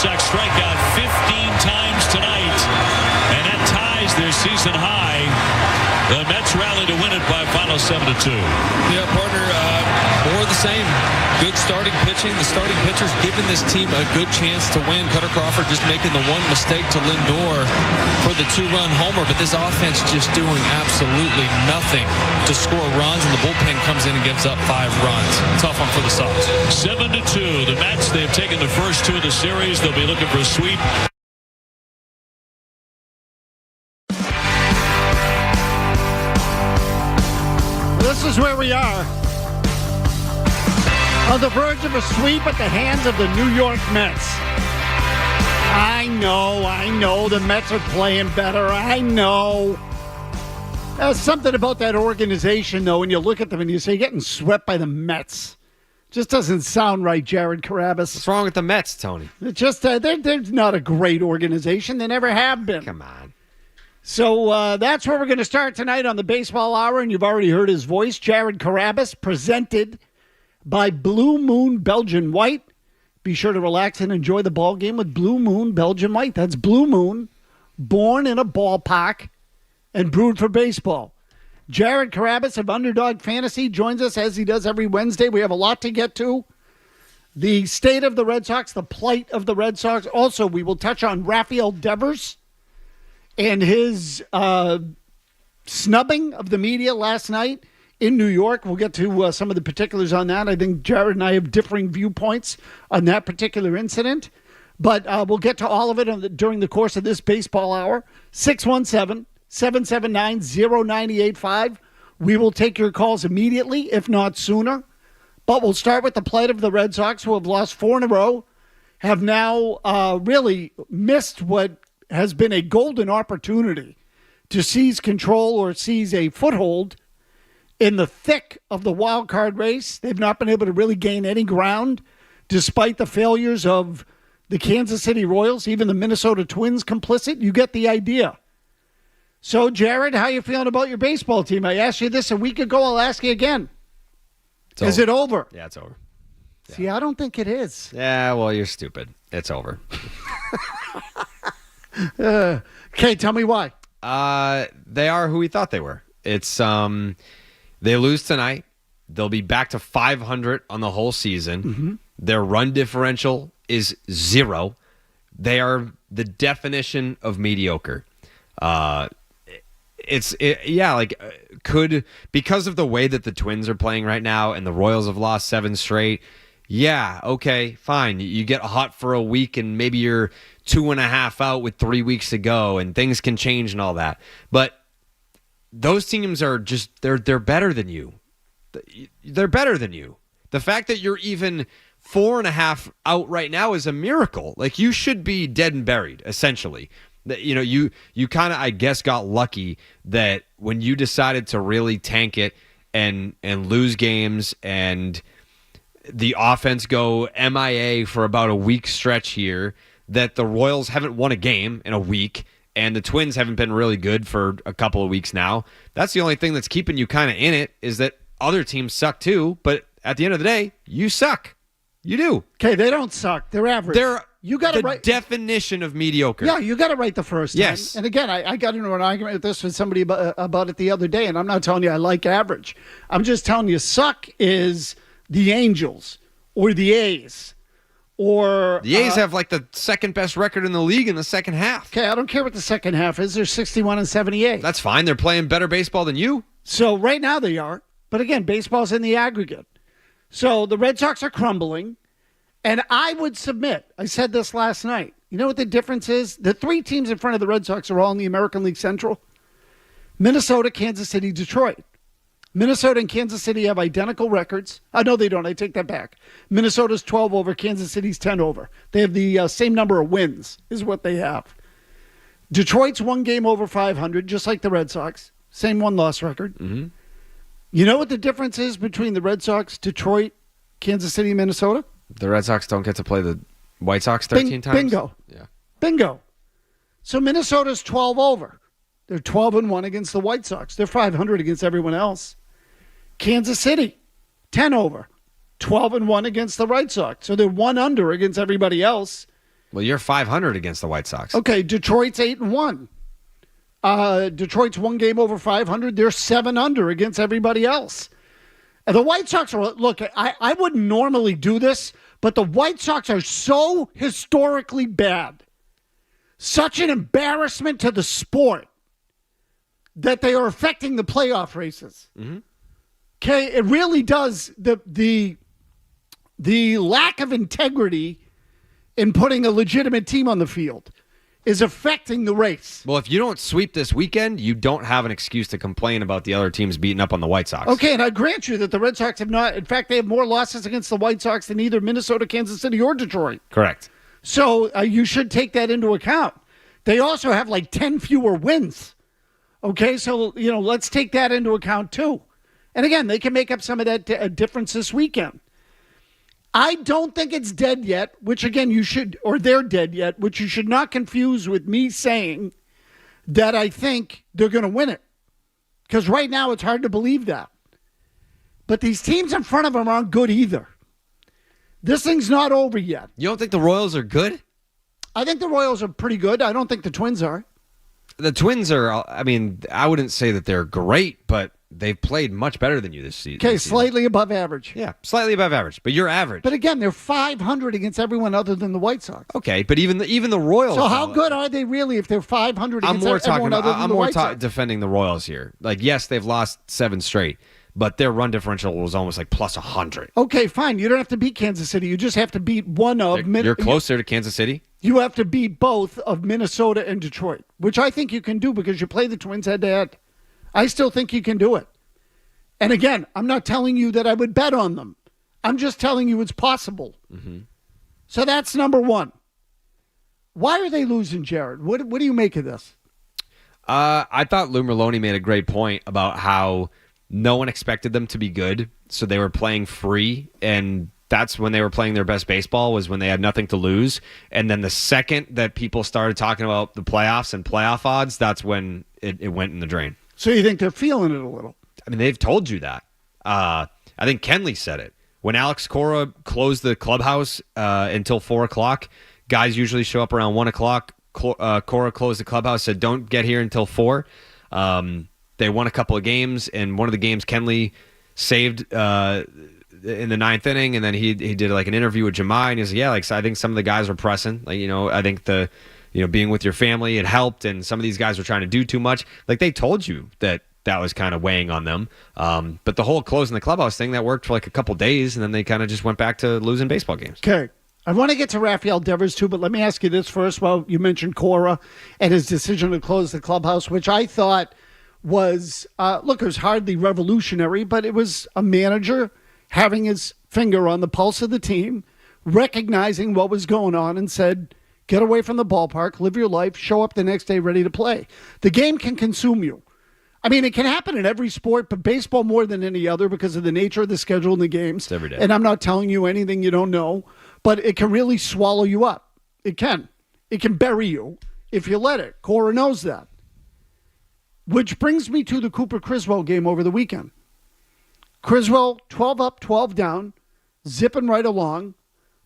Sox strike out 15 times tonight, and that ties their season high. The Mets rally to win it by a final 7-2. Yeah, partner, more of the same. Good starting pitching. The starting pitcher's giving this team a good chance to win. Cutter Crawford just making the one mistake to Lindor for the 2-run homer, but this offense just doing absolutely nothing to score runs, and the bullpen comes in and gives up 5 runs. Tough one for the Sox. 7-2. The Mets, they've taken the first 2 of the series. They'll be looking for a sweep. This is where we are. On the verge of a sweep at the hands of the New York Mets. I know. The Mets are playing better. I know. There's something about that organization, though, when you look at them and you say, getting swept by the Mets. Just doesn't sound right, Jared Carrabis. What's wrong with the Mets, Tony? It's just, they're not a great organization. They never have been. Come on. So that's where we're going to start tonight on the Baseball Hour, and you've already heard his voice, Jared Carrabis, presented by Blue Moon Belgian White. Be sure to relax and enjoy the ball game with Blue Moon Belgian White. That's Blue Moon, born in a ballpark and brewed for baseball. Jared Carrabis of Underdog Fantasy joins us as he does every Wednesday. We have a lot to get to. The state of the Red Sox, the plight of the Red Sox. Also, we will touch on Rafael Devers and his snubbing of the media last night in New York. We'll get to some of the particulars on that. I think Jared and I have differing viewpoints on that particular incident. But we'll get to all of it during the course of this Baseball Hour. 617-779-0985. We will take your calls immediately, if not sooner. But we'll start with the plight of the Red Sox, who have lost 4 in a row, have now really missed what has been a golden opportunity to seize control or seize a foothold in the thick of the wild card race. They've not been able to really gain any ground despite the failures of the Kansas City Royals, even the Minnesota Twins complicit. You get the idea. So, Jared, how you feeling about your baseball team? I asked you this a week ago. I'll ask you again. Is it over? Yeah, it's over. Yeah. See, I don't think it is. Yeah, well, you're stupid. It's over. Okay, tell me why. They are who we thought they were. It's they lose tonight. They'll be back to 500 on the whole season. Mm-hmm. Their run differential is 0. They are the definition of mediocre. Because of the way that the Twins are playing right now and the Royals have lost 7 straight. Yeah, okay, fine. You get hot for a week and maybe you're 2.5 out with 3 weeks to go and things can change and all that. But those teams are just, they're better than you. They're better than you. The fact that you're even 4.5 out right now is a miracle. Like, you should be dead and buried, essentially. You kind of, I guess, got lucky that when you decided to really tank it and lose games and the offense go MIA for about a week stretch here, that the Royals haven't won a game in a week and the Twins haven't been really good for a couple of weeks now. That's the only thing that's keeping you kind of in it, is that other teams suck too, but at the end of the day, you suck. You do. Okay, they don't suck. They're average. They're the definition of mediocre. Yeah, you got it right the first time. Yes. And again, I got into an argument with this with somebody about it the other day, and I'm not telling you I like average. I'm just telling you suck is the Angels or the A's. Or the A's have like the second best record in the league in the second half. Okay, I don't care what the second half is. They're 61-78. That's fine. They're playing better baseball than you. So right now they are. But again, baseball's in the aggregate. So the Red Sox are crumbling. And I would submit, I said this last night, you know what the difference is? The 3 teams in front of the Red Sox are all in the American League Central. Minnesota, Kansas City, Detroit. Minnesota and Kansas City have identical records. No, they don't. I take that back. Minnesota's 12 over. Kansas City's 10 over. They have the same number of wins is what they have. Detroit's 1 game over 500, just like the Red Sox. Same one-loss record. Mm-hmm. You know what the difference is between the Red Sox, Detroit, Kansas City, Minnesota? The Red Sox don't get to play the White Sox 13 times? Bingo. Yeah. Bingo. So Minnesota's 12 over. They're 12-1 against the White Sox. They're 500 against everyone else. Kansas City, 10 over. 12-1 against the Red Sox. So they're 1 under against everybody else. Well, you're 500 against the White Sox. Okay, Detroit's 8-1. Detroit's one game over 500. They're 7 under against everybody else. And the White Sox are, look, I wouldn't normally do this, but the White Sox are so historically bad, such an embarrassment to the sport, that they are affecting the playoff races. Mm-hmm. Okay, it really does. The lack of integrity in putting a legitimate team on the field is affecting the race. Well, if you don't sweep this weekend, you don't have an excuse to complain about the other teams beating up on the White Sox. Okay, and I grant you that the Red Sox have not. In fact, they have more losses against the White Sox than either Minnesota, Kansas City, or Detroit. Correct. So you should take that into account. They also have like 10 fewer wins. Okay, so, let's take that into account too. And again, they can make up some of that difference this weekend. I don't think it's dead yet, which again they're dead yet, which you should not confuse with me saying that I think they're going to win it. Because right now it's hard to believe that. But these teams in front of them aren't good either. This thing's not over yet. You don't think the Royals are good? I think the Royals are pretty good. I don't think the Twins are. The Twins are, I wouldn't say that they're great, but they've played much better than you this season. Okay, slightly above average. Yeah, slightly above average, but you're average. But again, they're 500 against everyone other than the White Sox. Okay, but even the Royals. So how good are they really if they're 500 against everyone other than the White Sox? Defending the Royals here. Like, yes, they've lost 7 straight, but their run differential was almost like plus 100. Okay, fine. You don't have to beat Kansas City. You just have to beat one of. You're closer to Kansas City. You have to beat both of Minnesota and Detroit, which I think you can do because you play the Twins head-to-head. I still think you can do it. And again, I'm not telling you that I would bet on them. I'm just telling you it's possible. Mm-hmm. So that's number one. Why are they losing, Jared? What do you make of this? I thought Lou Merloni made a great point about how no one expected them to be good, so they were playing free, and that's when they were playing their best baseball, was when they had nothing to lose. And then the second that people started talking about the playoffs and playoff odds, that's when it went in the drain. So you think they're feeling it a little? I mean, they've told you that. I think Kenley said it. When Alex Cora closed the clubhouse until 4 o'clock, guys usually show up around 1 o'clock. Cora closed the clubhouse, said, don't get here until 4. They won a couple of games, and one of the games Kenley saved in the 9th inning, and then he did like an interview with Jemai, and he was like, yeah, like, so I think some of the guys were pressing. Like, I think being with your family, it helped, and some of these guys were trying to do too much. Like, they told you that was kind of weighing on them. But the whole closing the clubhouse thing, that worked for like a couple days, and then they kind of just went back to losing baseball games. Okay. I want to get to Rafael Devers too, but let me ask you this first. Well, you mentioned Cora and his decision to close the clubhouse, which I thought was, it was hardly revolutionary, but it was a manager having his finger on the pulse of the team, recognizing what was going on, and said, get away from the ballpark, live your life, show up the next day ready to play. The game can consume you. I mean, it can happen in every sport, but baseball more than any other because of the nature of the schedule and the games. It's every day. And I'm not telling you anything you don't know, but it can really swallow you up. It can. It can bury you if you let it. Cora knows that. Which brings me to the Cooper Criswell game over the weekend. Criswell, 12 up, 12 down, zipping right along.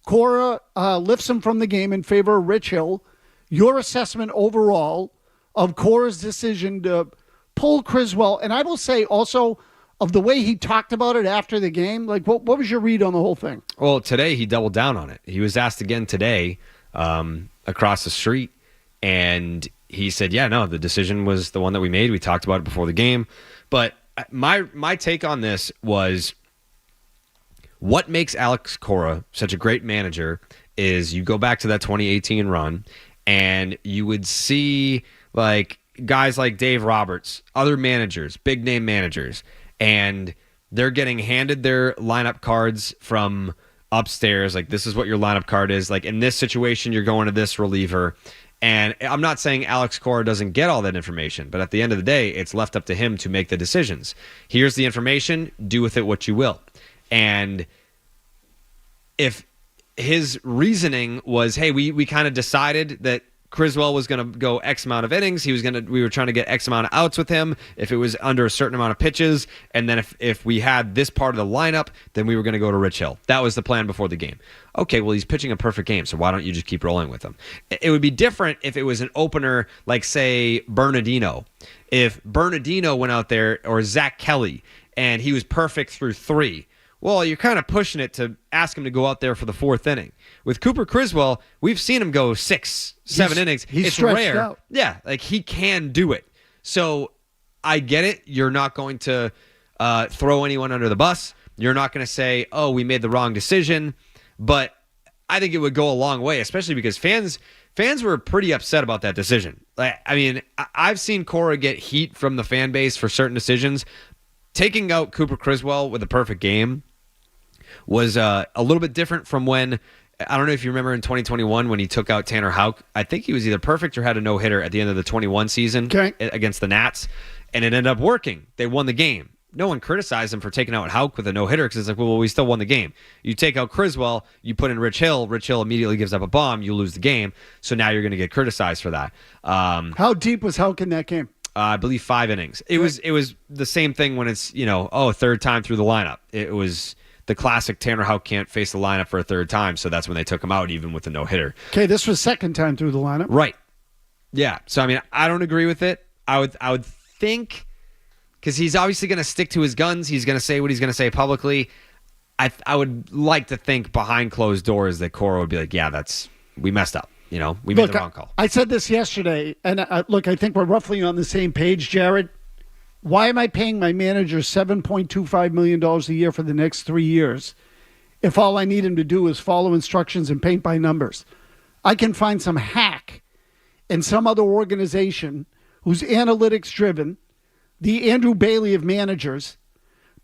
Cora lifts him from the game in favor of Rich Hill. Your assessment overall of Cora's decision to pull Criswell, and I will say also of the way he talked about it after the game, like what was your read on the whole thing? Well, today he doubled down on it. He was asked again today across the street, and he said, yeah, no, the decision was the one that we made. We talked about it before the game. But my take on this was, what makes Alex Cora such a great manager is you go back to that 2018 run, and you would see like guys like Dave Roberts, other managers, big name managers, and they're getting handed their lineup cards from upstairs. Like, this is what your lineup card is. Like, in this situation, you're going to this reliever. And I'm not saying Alex Cora doesn't get all that information, but at the end of the day, it's left up to him to make the decisions. Here's the information, do with it what you will. And if his reasoning was, hey, we kind of decided that Criswell was going to go X amount of innings. We were trying to get X amount of outs with him if it was under a certain amount of pitches. And then if we had this part of the lineup, then we were going to go to Rich Hill. That was the plan before the game. Okay, well, he's pitching a perfect game, so why don't you just keep rolling with him? It would be different if it was an opener like, say, Bernardino. If Bernardino went out there, or Zach Kelly, and he was perfect through 3, well, you're kind of pushing it to ask him to go out there for the 4th inning. With Cooper Criswell, we've seen him go 6, 7 innings. He's it's rare. out. Yeah, like he can do it. So I get it. You're not going to throw anyone under the bus. You're not going to say, oh, we made the wrong decision. But I think it would go a long way, especially because fans were pretty upset about that decision. Like, I mean, I've seen Cora get heat from the fan base for certain decisions. Taking out Cooper Criswell with a perfect game was a little bit different from when, I don't know if you remember in 2021 when he took out Tanner Houck. I think he was either perfect or had a no-hitter at the end of the 21 season against the Nats, and it ended up working. They won the game. No one criticized him for taking out Houck with a no-hitter because it's like, well, we still won the game. You take out Criswell, you put in Rich Hill. Rich Hill immediately gives up a bomb. You lose the game. So now you're going to get criticized for that. How deep was Houck in that game? I believe 5 innings. It was the same thing when it's, third time through the lineup. It was the classic Tanner Houck can't face the lineup for a third time, so that's when they took him out, even with a no-hitter. Okay, this was second time through the lineup. Right. Yeah. So, I mean, I don't agree with it. I would think, because he's obviously going to stick to his guns. He's going to say what he's going to say publicly. I would like to think behind closed doors that Cora would be like, yeah, we messed up. We made the wrong call. I said this yesterday, and I think we're roughly on the same page, Jared. Why am I paying my manager $7.25 million a year for the next 3 years if all I need him to do is follow instructions and paint by numbers? I can find some hack in some other organization who's analytics driven, the Andrew Bailey of managers,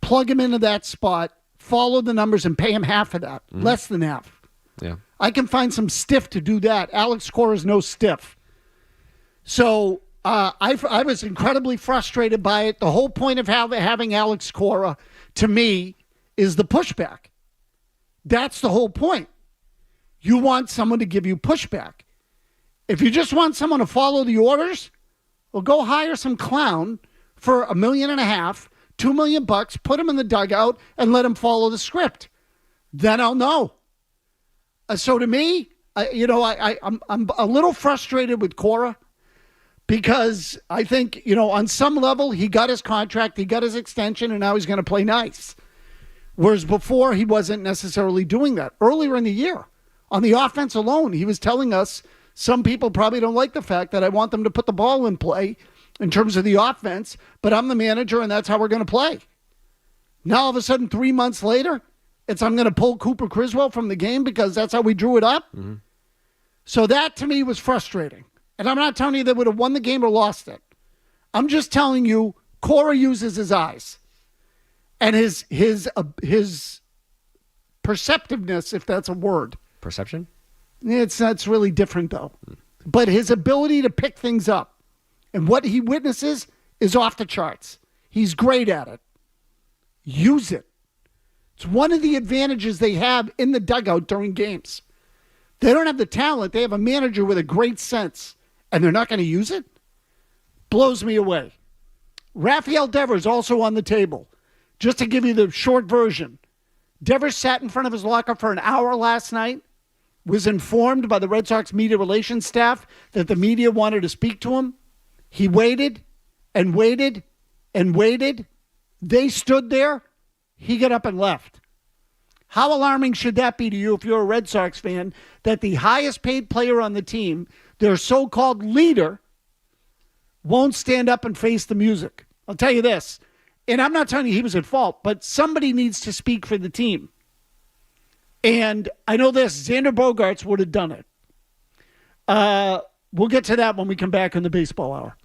plug him into that spot, follow the numbers, and pay him half of that, less than half. Yeah. I can find some stiff to do that. Alex Cora is no stiff. So I was incredibly frustrated by it. The whole point of having Alex Cora, to me, is the pushback. That's the whole point. You want someone to give you pushback. If you just want someone to follow the orders, well, go hire some clown for $1.5 million, $2 million, put him in the dugout, and let him follow the script. Then I'll know. So to me, I'm a little frustrated with Cora because I think, on some level, he got his contract, he got his extension, and now he's going to play nice. Whereas before, he wasn't necessarily doing that. Earlier in the year, on the offense alone, he was telling us some people probably don't like the fact that I want them to put the ball in play in terms of the offense, but I'm the manager, and that's how we're going to play. Now, all of a sudden, 3 months later, I'm going to pull Cooper Criswell from the game because that's how we drew it up. Mm-hmm. So that, to me, was frustrating. And I'm not telling you they would have won the game or lost it. I'm just telling you, Cora uses his eyes. And his perceptiveness, if that's a word. Perception? That's really different, though. But his ability to pick things up and what he witnesses is off the charts. He's great at it. Use it. It's one of the advantages they have in the dugout during games. They don't have the talent. They have a manager with a great sense, and they're not going to use it? Blows me away. Rafael Devers also on the table. Just to give you the short version, Devers sat in front of his locker for an hour last night, was informed by the Red Sox media relations staff that the media wanted to speak to him. He waited and waited and waited. They stood there. He got up and left. How alarming should that be to you if you're a Red Sox fan that the highest paid player on the team, their so-called leader, won't stand up and face the music? I'll tell you this, and I'm not telling you he was at fault, but somebody needs to speak for the team. And I know this, Xander Bogaerts would have done it. We'll get to that when we come back in the baseball hour.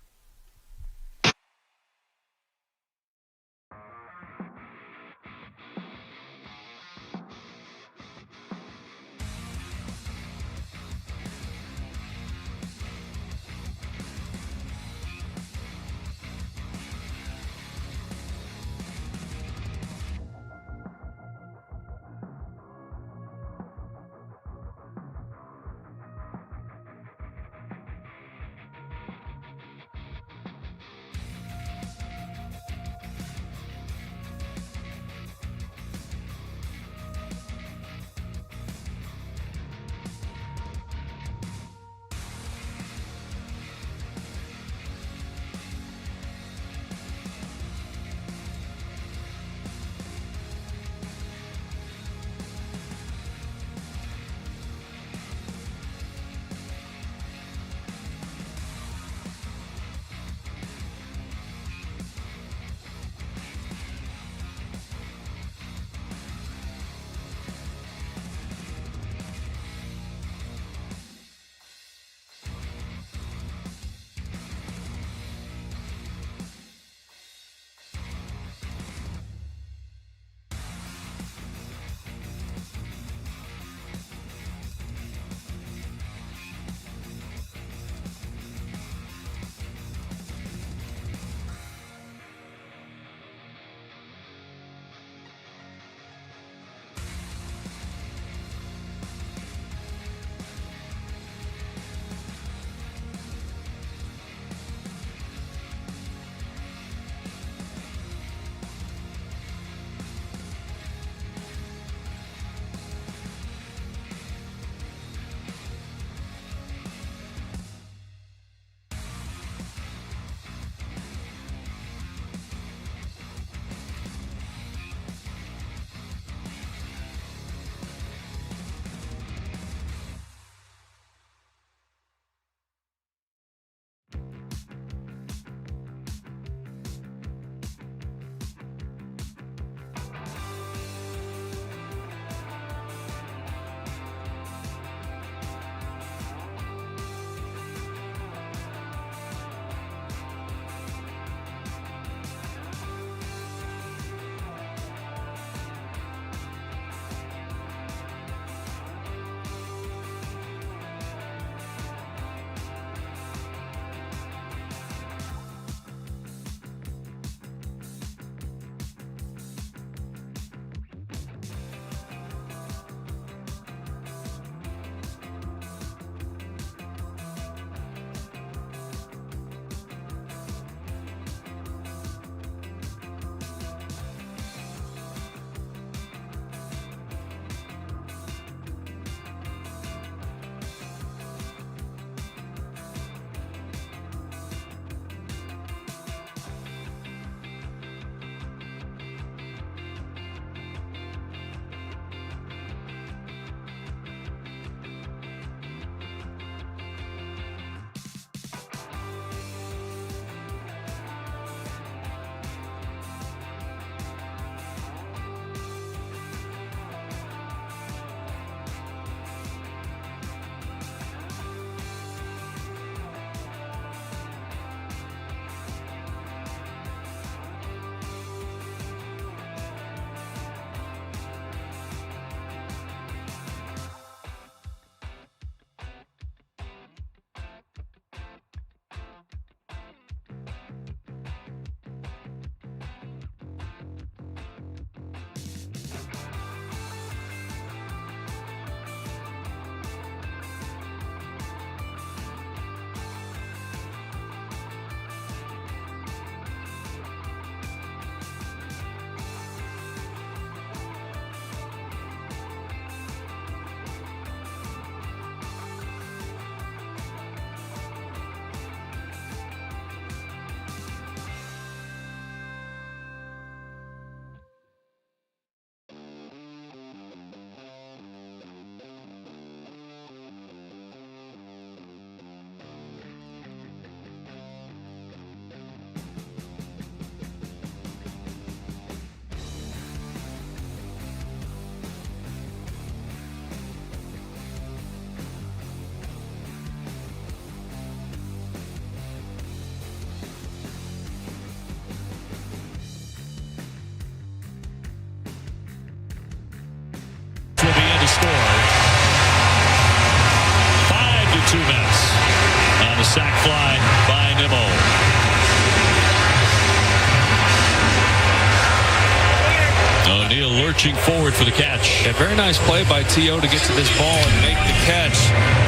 searching forward for the catch. A very nice play by T.O. to get to this ball and make the catch.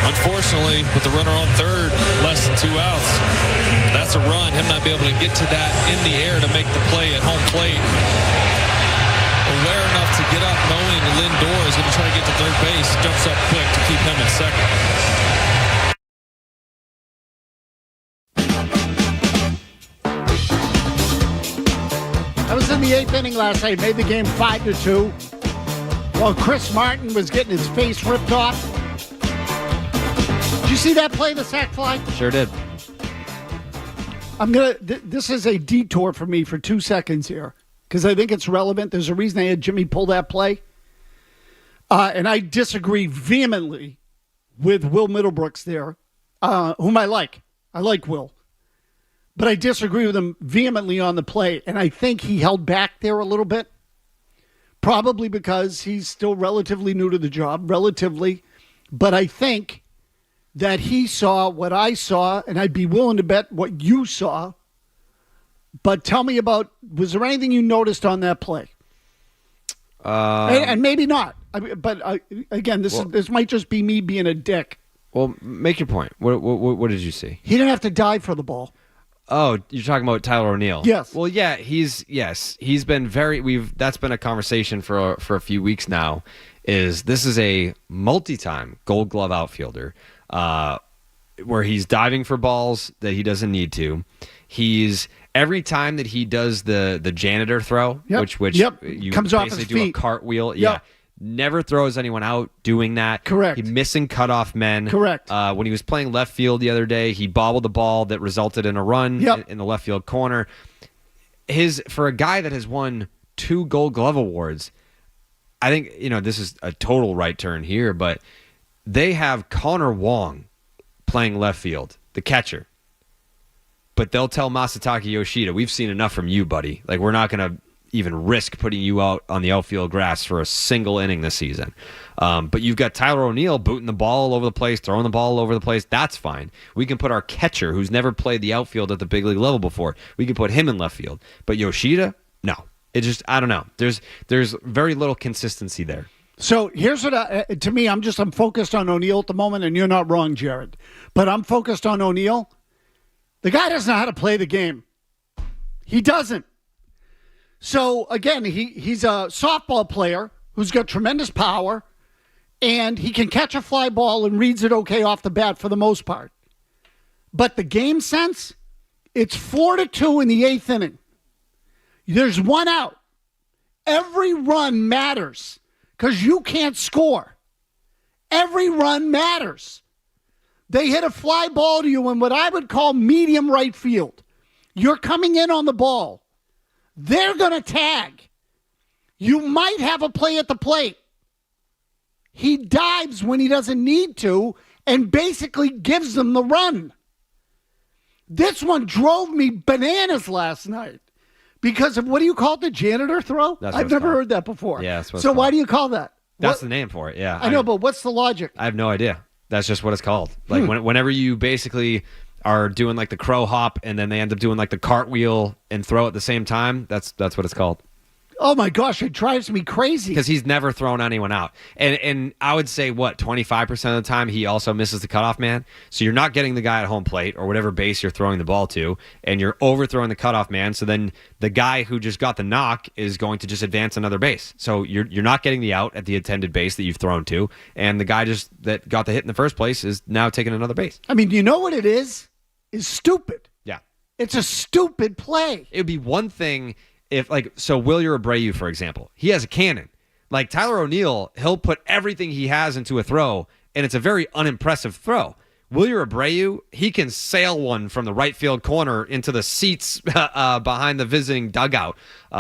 Unfortunately, with the runner on third, less than 2 outs, that's a run. Him not be able to get to that in the air to make the play at home plate. Aware enough to get up knowing Lindor is going to try to get to third base. Jumps up quick to keep him in second. I was in the 8th inning last night, made the game 5-2. While Chris Martin was getting his face ripped off. Did you see that play, the sac fly? Sure did. This is a detour for me for 2 seconds here, because I think it's relevant. There's a reason I had Jimmy pull that play. And I disagree vehemently with Will Middlebrooks there, whom I like. I like Will. But I disagree with him vehemently on the play, and I think he held back there a little bit, probably because he's still relatively new to the job, but I think that he saw what I saw, and I'd be willing to bet what you saw. But tell me was there anything you noticed on that play? And maybe not. Again, this might just be me being a dick. Well, make your point. What did you see? He didn't have to dive for the ball. Oh, you're talking about Tyler O'Neill. Yes. Well, yeah, he's been that's been a conversation for a few weeks now. This is a multi-time Gold Glove outfielder, where he's diving for balls that he doesn't need to. Every time that he does the janitor throw, which you comes off his basically do feet. a cartwheel. Yep. Yeah. Never throws anyone out doing that. Correct. He's missing cutoff men. Correct. When he was playing left field the other day, he bobbled the ball that resulted in a run in the left field corner. For a guy that has won 2 Gold Glove awards, I think, this is a total right turn here, but they have Connor Wong playing left field, the catcher. But they'll tell Masataka Yoshida, we've seen enough from you, buddy. Like, we're not going to even risk putting you out on the outfield grass for a single inning this season. But you've got Tyler O'Neill booting the ball all over the place, throwing the ball all over the place. That's fine. We can put our catcher, who's never played the outfield at the big league level before, we can put him in left field. But Yoshida, no. It just, I don't know. There's very little consistency there. So here's what, to me, I'm focused on O'Neill at the moment, and you're not wrong, Jared. But I'm focused on O'Neill. The guy doesn't know how to play the game. He doesn't. So, again, he's a softball player who's got tremendous power, and he can catch a fly ball and reads it okay off the bat for the most part. But the game sense, it's 4-2 in the 8th inning. There's 1 out. Every run matters because you can't score. Every run matters. They hit a fly ball to you in what I would call medium right field. You're coming in on the ball. They're going to tag. You might have a play at the plate. He dives when he doesn't need to and basically gives them the run. This one drove me bananas last night because of, what do you call it, the janitor throw? I've never heard that before. Yeah, that's what so why do you call that? That's the name for it, yeah. I know, but what's the logic? I have no idea. That's just what it's called. Like whenever you basically are doing like the crow hop and then they end up doing like the cartwheel and throw at the same time, that's what it's called. Oh my gosh, it drives me crazy. Because he's never thrown anyone out. And I would say, 25% of the time he also misses the cutoff man. So you're not getting the guy at home plate or whatever base you're throwing the ball to, and you're overthrowing the cutoff man. So then the guy who just got the knock is going to just advance another base. So you're not getting the out at the intended base that you've thrown to, and the guy that got the hit in the first place is now taking another base. I mean, you know what it is? Is stupid. Yeah. It's a stupid play. It would be one thing if, Wilyer Abreu, for example, he has a cannon. Like Tyler O'Neill, he'll put everything he has into a throw, and it's a very unimpressive throw. Wilyer Abreu, he can sail one from the right field corner into the seats behind the visiting dugout.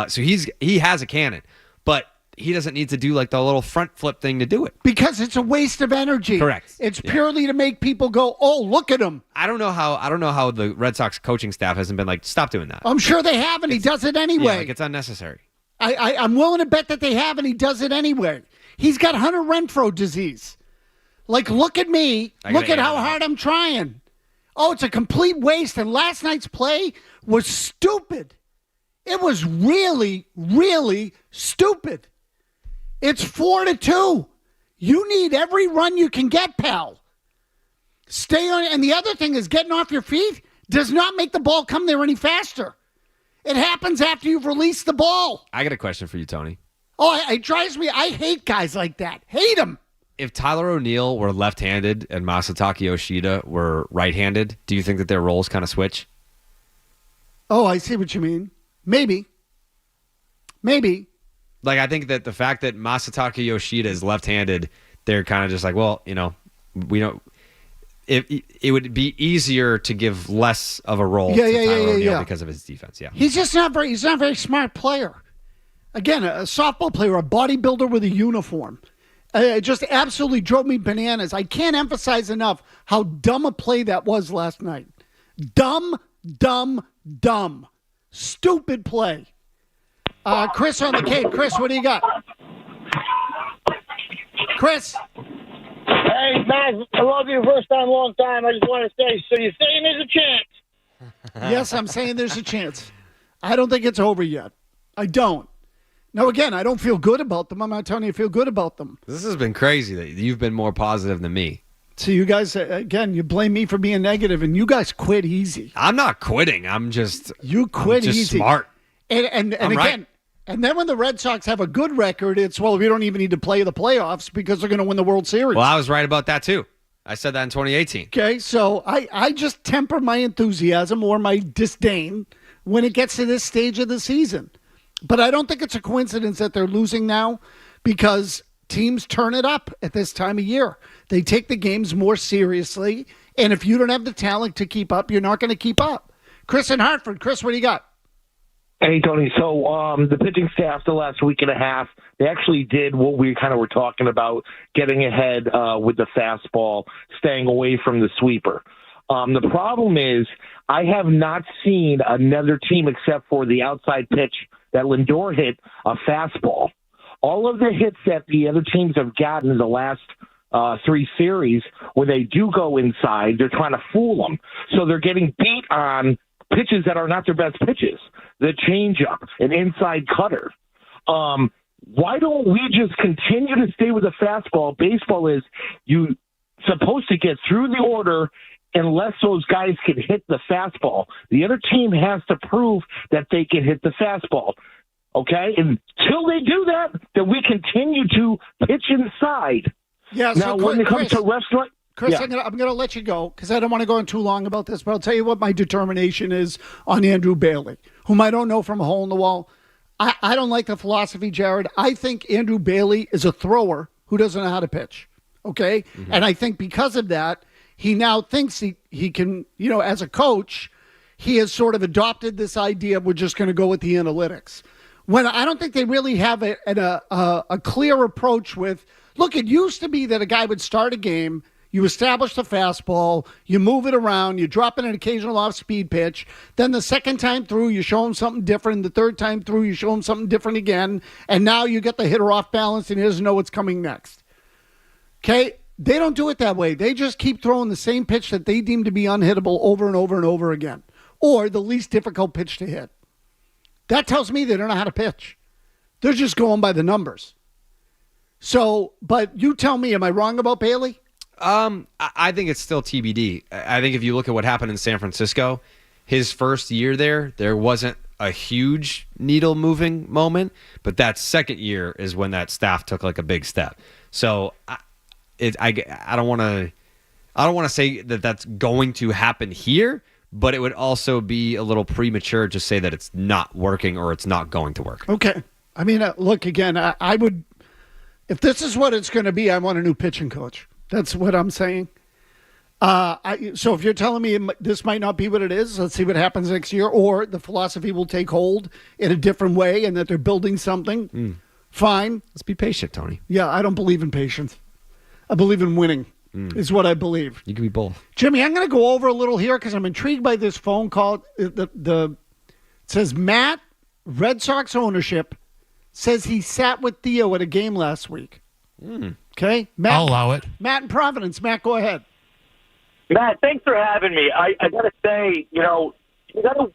So he has a cannon, but he doesn't need to do like the little front flip thing to do it. Because it's a waste of energy. Correct. It's purely to make people go, oh, look at him. I don't know how the Red Sox coaching staff hasn't been like, stop doing that. I'm sure they have, and he does it anyway. Yeah, it's unnecessary. I'm willing to bet that they have, and he does it anyway. He's got Hunter Renfroe disease. Like, look at me. Look at how hard I'm trying. Oh, it's a complete waste. And last night's play was stupid. It was really, really stupid. It's 4-2. You need every run you can get, pal. Stay on. And the other thing is getting off your feet does not make the ball come there any faster. It happens after you've released the ball. I got a question for you, Tony. Oh, it drives me. I hate guys like that. Hate them. If Tyler O'Neill were left-handed and Masataka Yoshida were right-handed, do you think that their roles kind of switch? Oh, I see what you mean. Maybe. Like, I think that the fact that Masataka Yoshida is left-handed, they're kind of just like, well, we don't. It would be easier to give less of a role to Tyler O'Neill because of his defense. Yeah, he's just not very. He's not a very smart player. Again, a softball player, a bodybuilder with a uniform. It just absolutely drove me bananas. I can't emphasize enough how dumb a play that was last night. Dumb. Stupid play. Chris on the Cape. Chris, what do you got? Chris. Hey, Mazz, I love you. First time, long time. I just want to say, so you're saying there's a chance? Yes, I'm saying there's a chance. I don't think it's over yet. I don't. Now, again, I don't feel good about them. I'm not telling you I feel good about them. This has been crazy that you've been more positive than me. So you guys, again, you blame me for being negative, and you guys quit easy. I'm not quitting. I'm just you quit I'm just easy. Smart. And again, right. And then when the Red Sox have a good record, it's, well, we don't even need to play the playoffs because they're going to win the World Series. Well, I was right about that, too. I said that in 2018. Okay, so I just temper my enthusiasm or my disdain when it gets to this stage of the season. But I don't think it's a coincidence that they're losing now because teams turn it up at this time of year. They take the games more seriously, and if you don't have the talent to keep up, you're not going to keep up. Chris in Hartford. Chris, what do you got? Hey, Tony. So the pitching staff the last week and a half, they actually did what we kind of were talking about, getting ahead with the fastball, staying away from the sweeper. The problem is I have not seen another team except for the outside pitch that Lindor hit, a fastball. All of the hits that the other teams have gotten in the last three series, where they do go inside, they're trying to fool them. So they're getting beat on pitches that are not their best pitches. The changeup, an inside cutter. Why don't we just continue to stay with the fastball? Baseball is you supposed to get through the order unless those guys can hit the fastball. The other team has to prove that they can hit the fastball. Okay? Until they do that, then we continue to pitch inside. Yeah, now, when it comes to restaurant... Chris, yeah. I'm going to let you go because I don't want to go on too long about this, but I'll tell you what my determination is on Andrew Bailey, whom I don't know from a hole in the wall. I don't like the philosophy, Jared. I think Andrew Bailey is a thrower who doesn't know how to pitch, okay? Mm-hmm. And I think because of that, he now thinks he can, as a coach, he has sort of adopted this idea of we're just going to go with the analytics. When I don't think they really have a clear approach with, look, it used to be that a guy would start a game, you establish the fastball, you move it around, you drop in an occasional off-speed pitch. Then the second time through, you show him something different. The third time through, you show him something different again. And now you get the hitter off balance and he doesn't know what's coming next. Okay? They don't do it that way. They just keep throwing the same pitch that they deem to be unhittable over and over and over again. Or the least difficult pitch to hit. That tells me they don't know how to pitch. They're just going by the numbers. So, but you tell me, am I wrong about Bailey? I think it's still TBD. I think if you look at what happened in San Francisco, his first year there wasn't a huge needle moving moment, but that second year is when that staff took like a big step. So I don't want to say that that's going to happen here, but it would also be a little premature to say that it's not working or it's not going to work. Okay. I mean, look, again, I would, if this is what it's going to be, I want a new pitching coach. That's what I'm saying. So if you're telling me this might not be what it is, let's see what happens next year, or the philosophy will take hold in a different way and that they're building something, fine. Let's be patient, Tony. Yeah, I don't believe in patience. I believe in winning is what I believe. You can be both. Jimmy, I'm going to go over a little here because I'm intrigued by this phone call. It says Matt, Red Sox ownership, says he sat with Theo at a game last week. Okay, Matt, I'll allow it. Matt in Providence. Matt, go ahead. Matt, thanks for having me. I got to say, you got to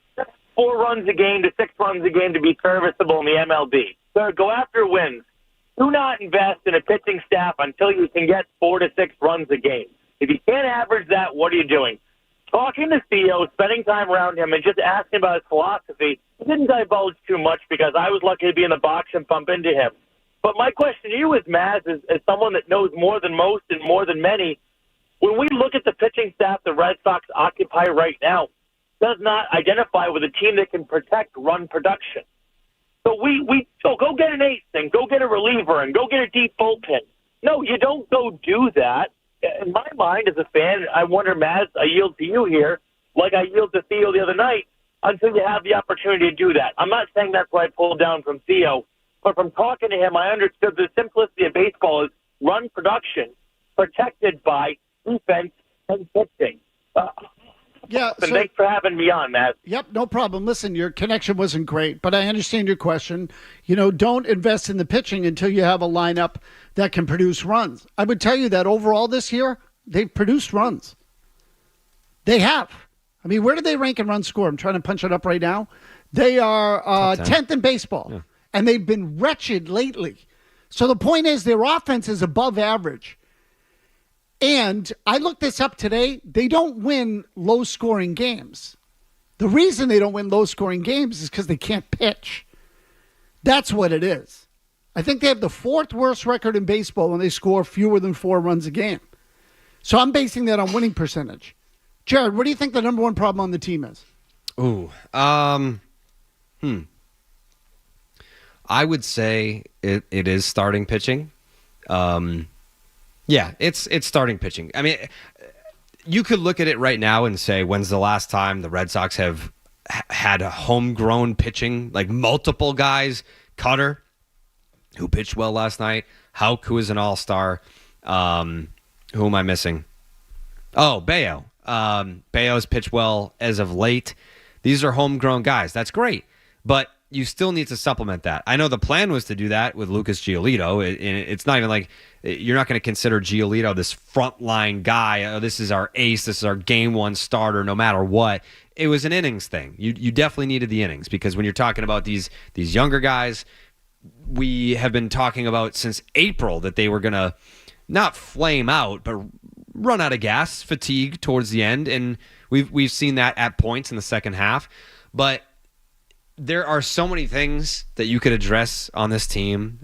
4 runs a game to 6 runs a game to be serviceable in the MLB. So go after wins. Do not invest in a pitching staff until you can get 4 to 6 runs a game. If you can't average that, what are you doing? Talking to Theo, spending time around him, and just asking about his philosophy, he didn't divulge too much because I was lucky to be in the box and bump into him. But my question to you is, Mazz, as someone that knows more than most and more than many, when we look at the pitching staff the Red Sox occupy right now, does not identify with a team that can protect run production. So go get an ace and go get a reliever and go get a deep bullpen. No, you don't go do that. In my mind, as a fan, I wonder, Mazz, I yield to you here, like I yield to Theo the other night, until you have the opportunity to do that. I'm not saying that's what I pulled down from Theo, but from talking to him, I understood the simplicity of baseball is run production protected by defense and pitching. Yeah. And thanks for having me on, Matt. Yep, no problem. Listen, your connection wasn't great, but I understand your question. Don't invest in the pitching until you have a lineup that can produce runs. I would tell you that overall this year, they've produced runs. They have. I mean, where do they rank in run score? I'm trying to punch it up right now. They are 10th in baseball, and they've been wretched lately. So the point is their offense is above average. And I looked this up today. They don't win low-scoring games. The reason they don't win low-scoring games is because they can't pitch. That's what it is. I think they have the 4th worst record in baseball when they score fewer than 4 runs a game. So I'm basing that on winning percentage. Jared, what do you think the number one problem on the team is? I would say it is starting pitching. Yeah, it's starting pitching. I mean, you could look at it right now and say, when's the last time the Red Sox have had a homegrown pitching, like multiple guys? Cutter, who pitched well last night. Houck, who is an all-star. Who am I missing? Oh, Bayo. Bayo's pitched well as of late. These are homegrown guys. That's great. But you still need to supplement that. I know the plan was to do that with Lucas Giolito. It's not even like you're not going to consider Giolito this frontline guy. Oh, this is our ace. This is our game one starter no matter what. It was an innings thing. You definitely needed the innings because when you're talking about these younger guys, we have been talking about since April that they were going to not flame out, but run out of gas, fatigue towards the end. And we've seen that at points in the second half. But there are so many things that you could address on this team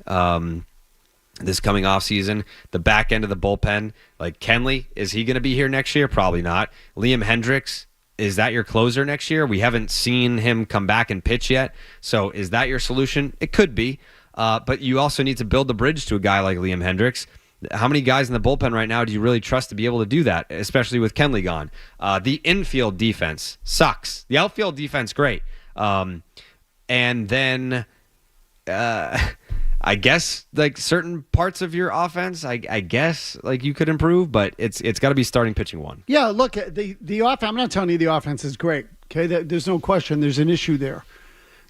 this coming off season. The back end of the bullpen, like Kenley, is he going to be here next year? Probably not. Liam Hendricks, is that your closer next year? We haven't seen him come back and pitch yet. So is that your solution? It could be. But you also need to build the bridge to a guy like Liam Hendricks. How many guys in the bullpen right now do you really trust to be able to do that, especially with Kenley gone? The infield defense sucks. The outfield defense, great. And then I guess like certain parts of your offense, I guess like you could improve, but it's got to be starting pitching one. Yeah, look, the offense, I'm not telling you the offense is great. Okay, there's no question there's an issue there.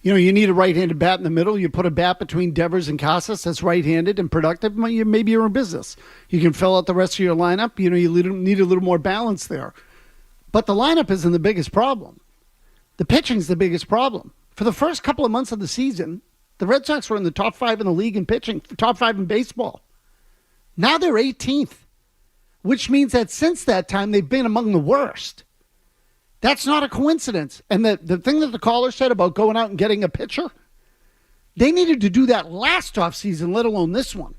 You need a right-handed bat in the middle. You put a bat between Devers and Casas that's right-handed and productive. Maybe you're in business. You can fill out the rest of your lineup. You need a little more balance there. But the lineup isn't the biggest problem. The pitching's the biggest problem. For the first couple of months of the season, the Red Sox were in the top 5 in the league in pitching, top 5 in baseball. Now they're 18th, which means that since that time, they've been among the worst. That's not a coincidence. And the thing that the caller said about going out and getting a pitcher, they needed to do that last offseason, let alone this one.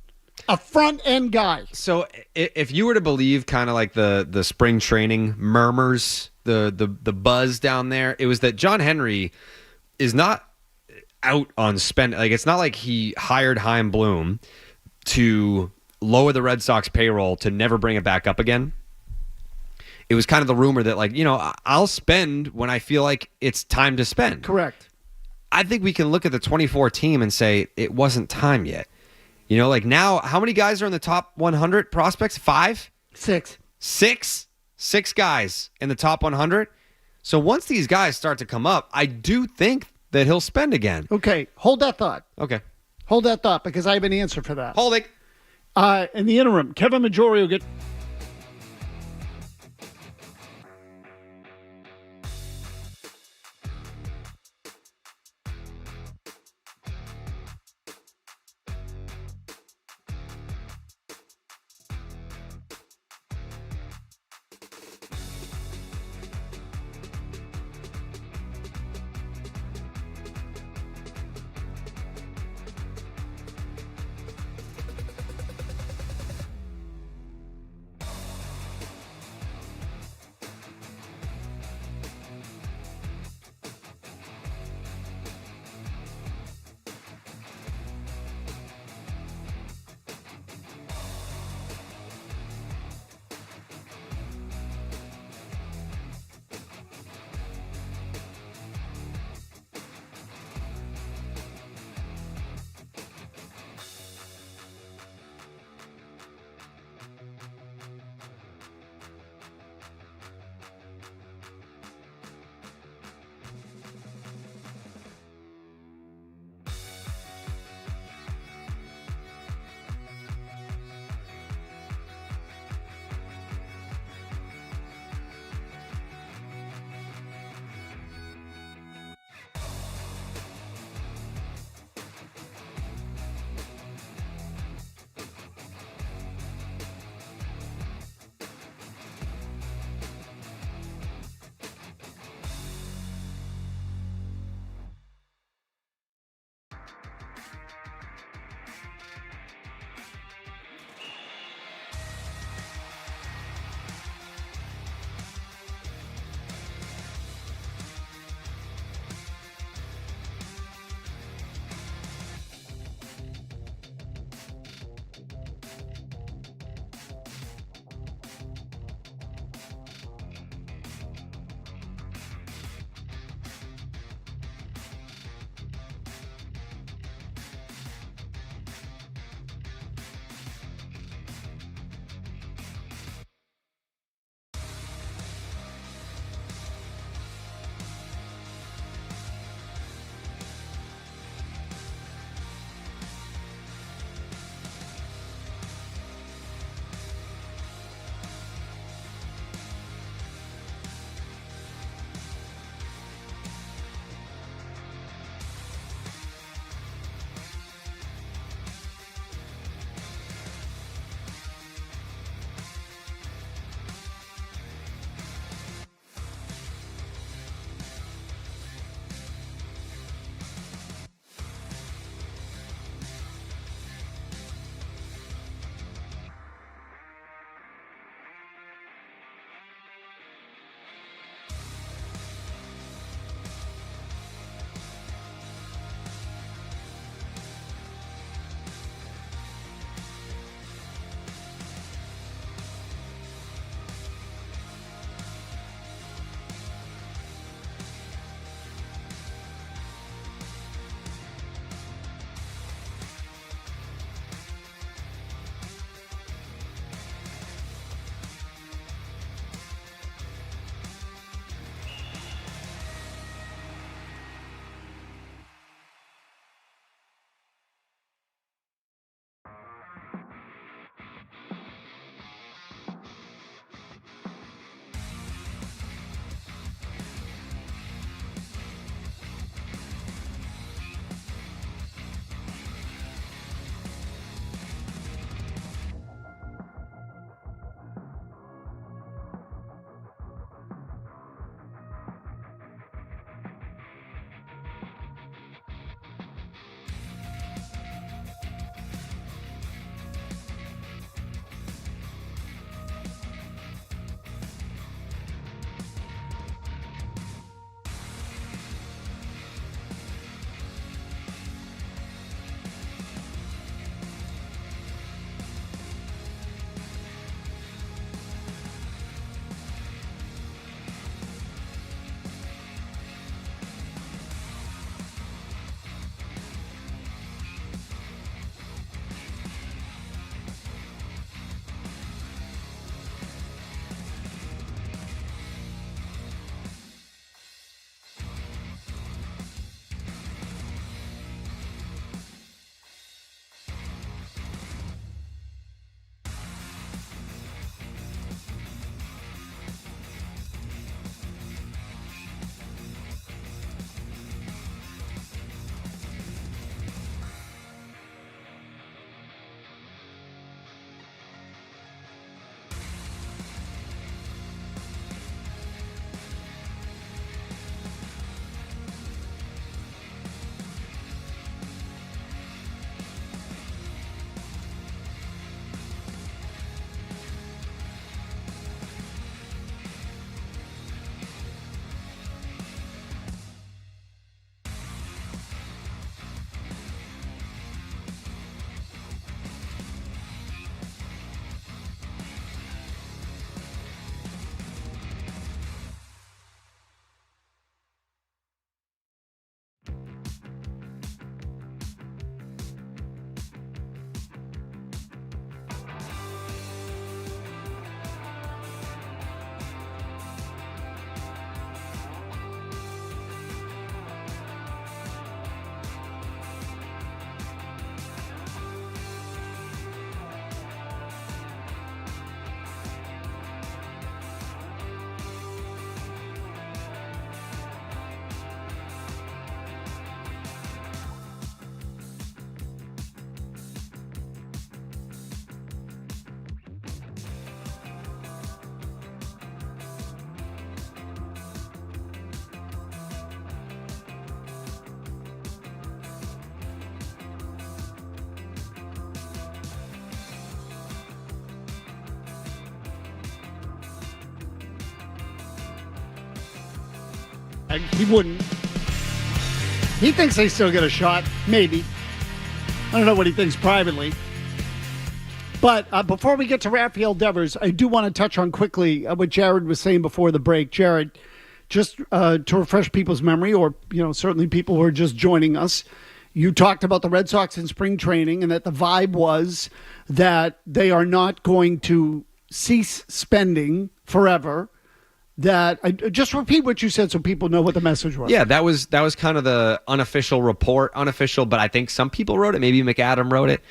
A front-end guy. So if you were to believe kind of like the spring training murmurs, the buzz down there, it was that John Henry is not out on spend. Like, it's not like he hired Chaim Bloom to lower the Red Sox payroll to never bring it back up again. It was kind of the rumor that, like, I'll spend when I feel like it's time to spend. Correct. I think we can look at the 24 team and say it wasn't time yet. Like now, how many guys are in the top 100 prospects? 5? 6. 6? 6 guys in the top 100. So once these guys start to come up, I do think that he'll spend again. Okay, hold that thought. Okay. Hold that thought because I have an answer for that. Hold it. In the interim, Kevin Majori will get... He wouldn't. He thinks they still get a shot. Maybe. I don't know what he thinks privately. But before we get to Rafael Devers, I do want to touch on quickly what Jared was saying before the break. Jared, just to refresh people's memory, or certainly people who are just joining us, you talked about the Red Sox in spring training and that the vibe was that they are not going to cease spending forever. That just repeat what you said so people know what the message was. Yeah, that was kind of the unofficial report, but I think some people wrote it. Maybe McAdam wrote it.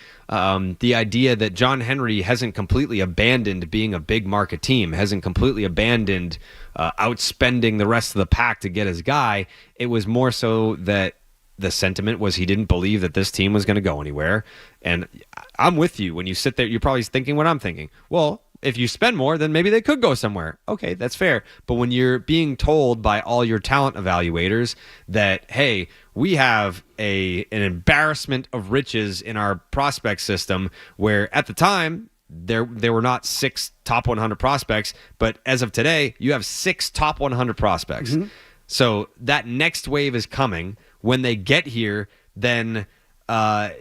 The idea that John Henry hasn't completely abandoned being a big market team, hasn't completely abandoned outspending the rest of the pack to get his guy. It was more so that the sentiment was he didn't believe that this team was going to go anywhere. And I'm with you. When you sit there, you're probably thinking what I'm thinking. Well, if you spend more, then maybe they could go somewhere. Okay, that's fair. But when you're being told by all your talent evaluators that, hey, we have an embarrassment of riches in our prospect system, where at the time there were not 6 top 100 prospects, but as of today, you have 6 top 100 prospects. Mm-hmm. So that next wave is coming. When they get here, then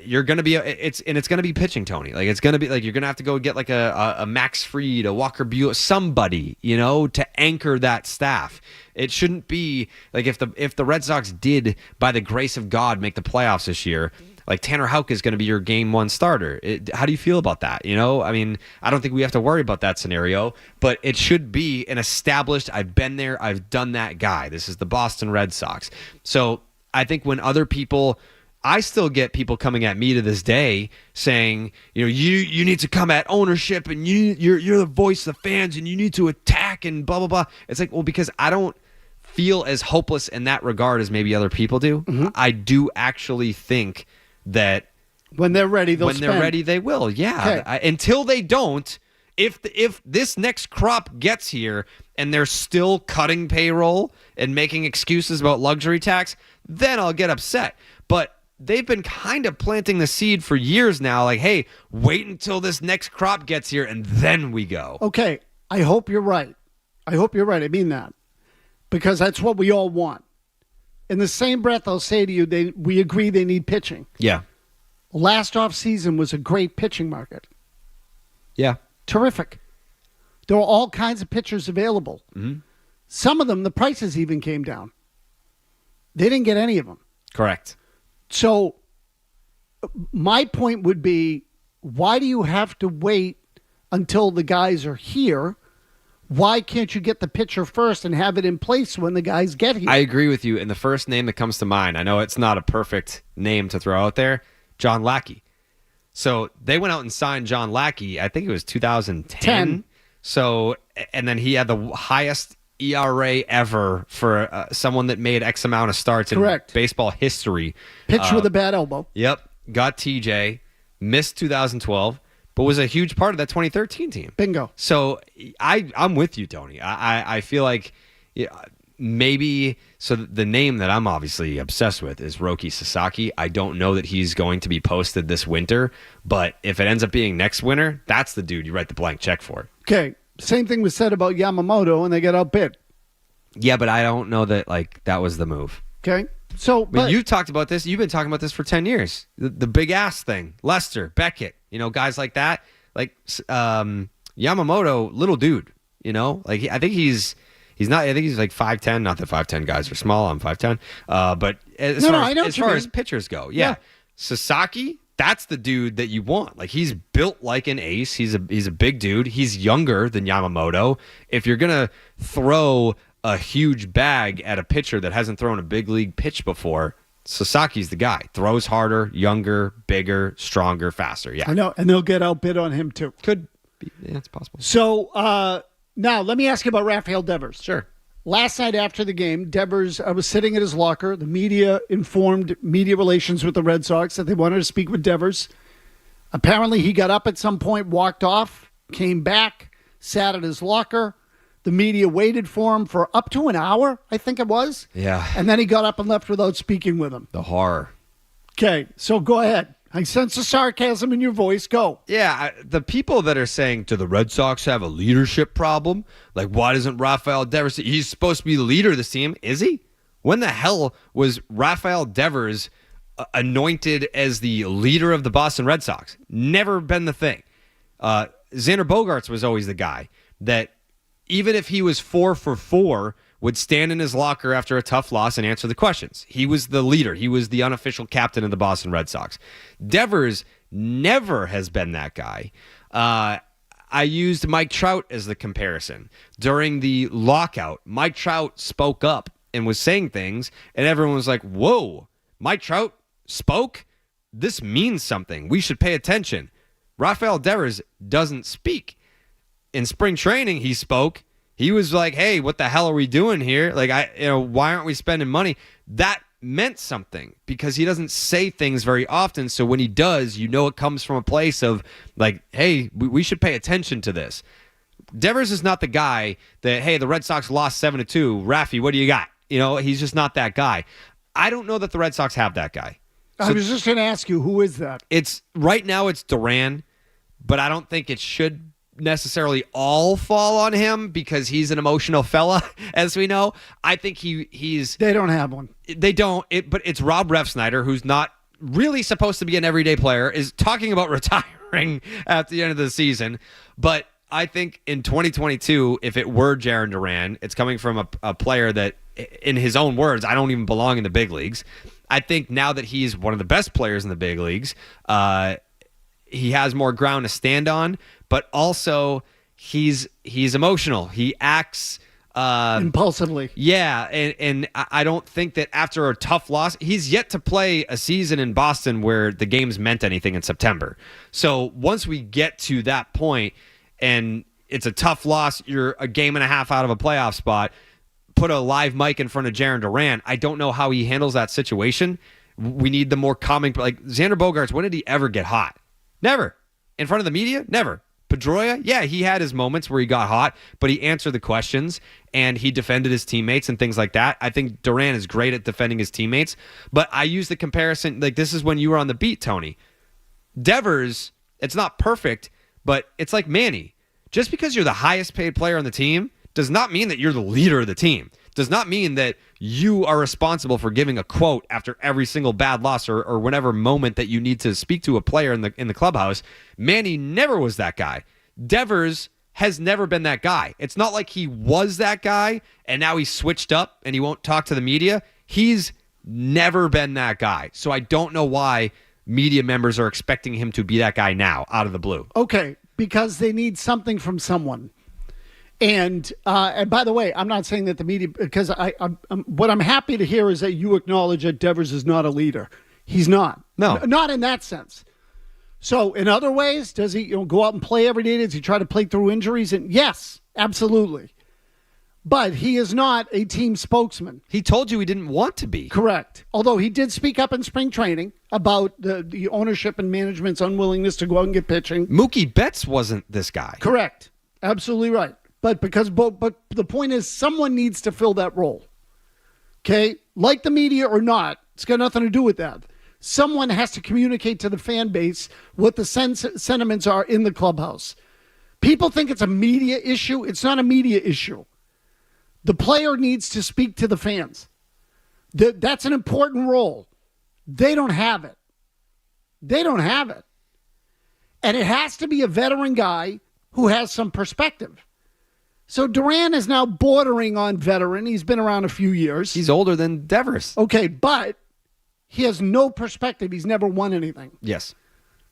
you're going to be it's going to be pitching, Tony. Like, it's going to be like you're going to have to go get like a Max Fried, a Walker Buehler, somebody, to anchor that staff. It shouldn't be like if the Red Sox did, by the grace of God, make the playoffs this year, like Tanner Houck is going to be your game 1 starter. How do you feel about that? I mean, I don't think we have to worry about that scenario, but it should be an established, I've been there, I've done that guy. This is the Boston Red Sox. So I think when other people, I still get people coming at me to this day saying, you need to come at ownership and you're the voice of the fans and you need to attack and blah, blah, blah. It's like, well, because I don't feel as hopeless in that regard as maybe other people do. Mm-hmm. I do actually think that when they're ready, they're ready, they will. Yeah. Okay. Until they don't, if this next crop gets here and they're still cutting payroll and making excuses about luxury tax, then I'll get upset. But they've been kind of planting the seed for years now, like, hey, wait until this next crop gets here and then we go. Okay, I hope you're right. I mean that. Because that's what we all want. In the same breath, I'll say to you, we agree they need pitching. Yeah. Last offseason was a great pitching market. Yeah. Terrific. There were all kinds of pitchers available. Mm-hmm. Some of them, the prices even came down. They didn't get any of them. Correct. So my point would be, why do you have to wait until the guys are here? Why can't you get the pitcher first and have it in place when the guys get here? I agree with you. And the first name that comes to mind, I know it's not a perfect name to throw out there, John Lackey. So they went out and signed John Lackey, I think it was 2010. So, and then he had the highest ERA ever for someone that made X amount of starts in baseball history. Pitched with a bad elbow. Yep. Got TJ. Missed 2012, but was a huge part of that 2013 team. Bingo. So I'm with you, Tony. I feel like maybe, so the name that I'm obviously obsessed with is Roki Sasaki. I don't know that he's going to be posted this winter, but if it ends up being next winter, that's the dude you write the blank check for. Okay. Same thing was said about Yamamoto, and they got outbid. Yeah, but I don't know that that was the move. Okay. So, but you've talked about this. You've been talking about this for 10 years. The big ass thing. Lester, Beckett, guys like that. Like Yamamoto, little dude. I think he's not. I think he's like 5'10". Not that 5'10" guys are small. I'm 5'10". But as far as pitchers go, yeah. Sasaki. That's the dude that you want. Like, he's built like an ace. He's a big dude. He's younger than Yamamoto. If you're gonna throw a huge bag at a pitcher that hasn't thrown a big league pitch before, Sasaki's the guy. Throws harder, younger, bigger, stronger, faster. Yeah, I know, and they'll get outbid on him too. Could be. Yeah, it's possible. So now let me ask you about Rafael Devers. Sure. Last night after the game, Devers was sitting at his locker. The media informed media relations with the Red Sox that they wanted to speak with Devers. Apparently, he got up at some point, walked off, came back, sat at his locker. The media waited for him for up to an hour, I think it was. Yeah. And then he got up and left without speaking with him. The horror. Okay, so go ahead. I sense the sarcasm in your voice. Go. Yeah, the people that are saying, do the Red Sox have a leadership problem? Like, why doesn't Rafael Devers? He's supposed to be the leader of this team. Is he? When the hell was Rafael Devers anointed as the leader of the Boston Red Sox? Never been the thing. Xander Bogaerts was always the guy that, even if he was 4 for 4, would stand in his locker after a tough loss and answer the questions. He was the leader. He was the unofficial captain of the Boston Red Sox. Devers never has been that guy. I used Mike Trout as the comparison. During the lockout, Mike Trout spoke up and was saying things, and everyone was like, whoa, Mike Trout spoke? This means something. We should pay attention. Rafael Devers doesn't speak. In spring training, he spoke. He was like, hey, what the hell are we doing here? Like, why aren't we spending money? That meant something because he doesn't say things very often. So when he does, it comes from a place of like, hey, we should pay attention to this. Devers is not the guy that, hey, the Red Sox lost 7-2. Rafi, what do you got? He's just not that guy. I don't know that the Red Sox have that guy. I was just going to ask you, who is that? Right now it's Duran, but I don't think it should necessarily all fall on him because he's an emotional fella, as we know. I think he's... They don't have one. They don't, but it's Rob Refsnyder, who's not really supposed to be an everyday player, is talking about retiring at the end of the season. But I think in 2022, if it were Jarren Duran, it's coming from a player that, in his own words, I don't even belong in the big leagues. I think now that he's one of the best players in the big leagues, he has more ground to stand on, but also he's emotional. He acts impulsively. Yeah, and I don't think that after a tough loss, he's yet to play a season in Boston where the games meant anything in September. So once we get to that point and it's a tough loss, you're a game and a half out of a playoff spot, put a live mic in front of Jarren Duran, I don't know how he handles that situation. We need the more calming, like Xander Bogaerts, when did he ever get hot? Never. In front of the media? Never. Pedroia? Yeah, he had his moments where he got hot, but he answered the questions and he defended his teammates and things like that. I think Duran is great at defending his teammates, but I use the comparison, like this is when you were on the beat, Tony. Devers, it's not perfect, but it's like Manny. Just because you're the highest paid player on the team does not mean that you're the leader of the team. Does not mean that you are responsible for giving a quote after every single bad loss or whenever moment that you need to speak to a player in the clubhouse. Manny never was that guy. Devers has never been that guy. It's not like he was that guy and now he's switched up and he won't talk to the media. He's never been that guy. So I don't know why media members are expecting him to be that guy now out of the blue. Okay, because they need something from someone. And by the way, I'm not saying that the media, because what I'm happy to hear is that you acknowledge that Devers is not a leader. He's not. No. Not in that sense. So in other ways, does he go out and play every day? Does he try to play through injuries? And yes, absolutely. But he is not a team spokesman. He told you he didn't want to be. Correct. Although he did speak up in spring training about the ownership and management's unwillingness to go out and get pitching. Mookie Betts wasn't this guy. Correct. Absolutely right. But the point is, someone needs to fill that role. Okay? Like the media or not, it's got nothing to do with that. Someone has to communicate to the fan base what the sentiments are in the clubhouse. People think it's a media issue. It's not a media issue. The player needs to speak to the fans. That's an important role. They don't have it. They don't have it. And it has to be a veteran guy who has some perspective. So Duran is now bordering on veteran. He's been around a few years. He's older than Devers. Okay, but he has no perspective. He's never won anything. Yes.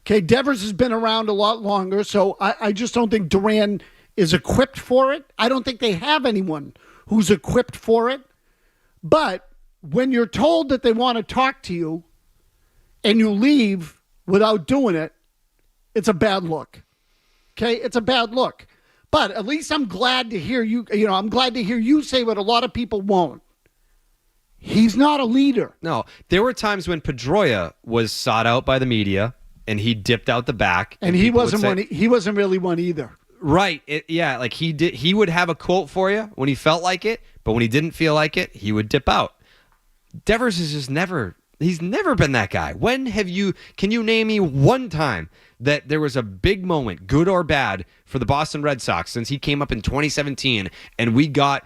Okay, Devers has been around a lot longer, so I just don't think Duran is equipped for it. I don't think they have anyone who's equipped for it. But when you're told that they want to talk to you and you leave without doing it, it's a bad look. Okay, it's a bad look. But at least I'm glad to hear you, I'm glad to hear you say what a lot of people won't. He's not a leader. No, there were times when Pedroia was sought out by the media and he dipped out the back. And he wasn't one. He wasn't really one either. Right. Like he did. He would have a quote for you when he felt like it, but when he didn't feel like it, he would dip out. Devers is just never. He's never been that guy. Can you name me one time that there was a big moment, good or bad, for the Boston Red Sox since he came up in 2017 and we got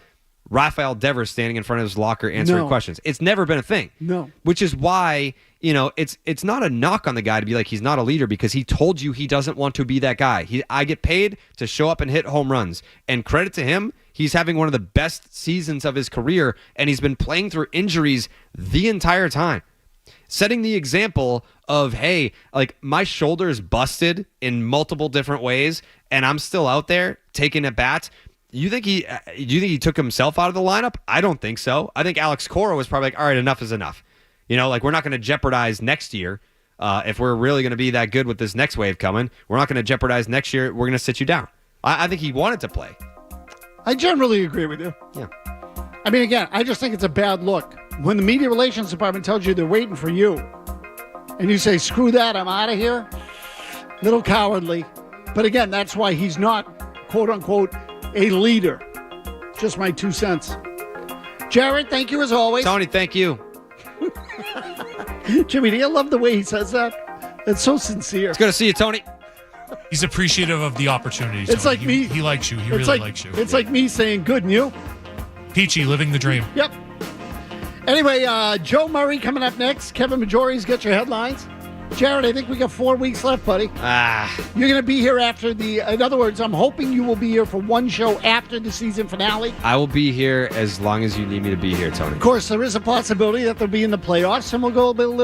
Rafael Devers standing in front of his locker answering questions. It's never been a thing. No. Which is why, it's not a knock on the guy to be like he's not a leader, because he told you he doesn't want to be that guy. I get paid to show up and hit home runs. And credit to him, he's having one of the best seasons of his career, and he's been playing through injuries the entire time. Setting the example of, hey, like my shoulder's busted in multiple different ways, and I'm still out there taking at bats. You think he took himself out of the lineup? I don't think so. I think Alex Cora was probably like, all right, enough is enough. We're not going to jeopardize next year. If we're really going to be that good with this next wave coming, we're not going to jeopardize next year. We're going to sit you down. I think he wanted to play. I generally agree with you. Yeah. I mean, again, I just think it's a bad look. When the media relations department tells you they're waiting for you, and you say, screw that, I'm out of here, little cowardly. But again, that's why he's not, quote unquote, a leader. Just my 2 cents. Jared, thank you as always. Tony, thank you. Jimmy, do you love the way he says that? It's so sincere. It's good to see you, Tony. He's appreciative of the opportunity. It's Tony. like me. He likes you. He really likes you. It's like me saying, good, and you? Peachy, living the dream. Yep. Anyway, Joe Murray coming up next. Kevin Majori's got your headlines. Jared, I think we got 4 weeks left, buddy. You're going to be here after in other words, I'm hoping you will be here for one show after the season finale. I will be here as long as you need me to be here, Tony. Of course, there is a possibility that they'll be in the playoffs, and we'll go a little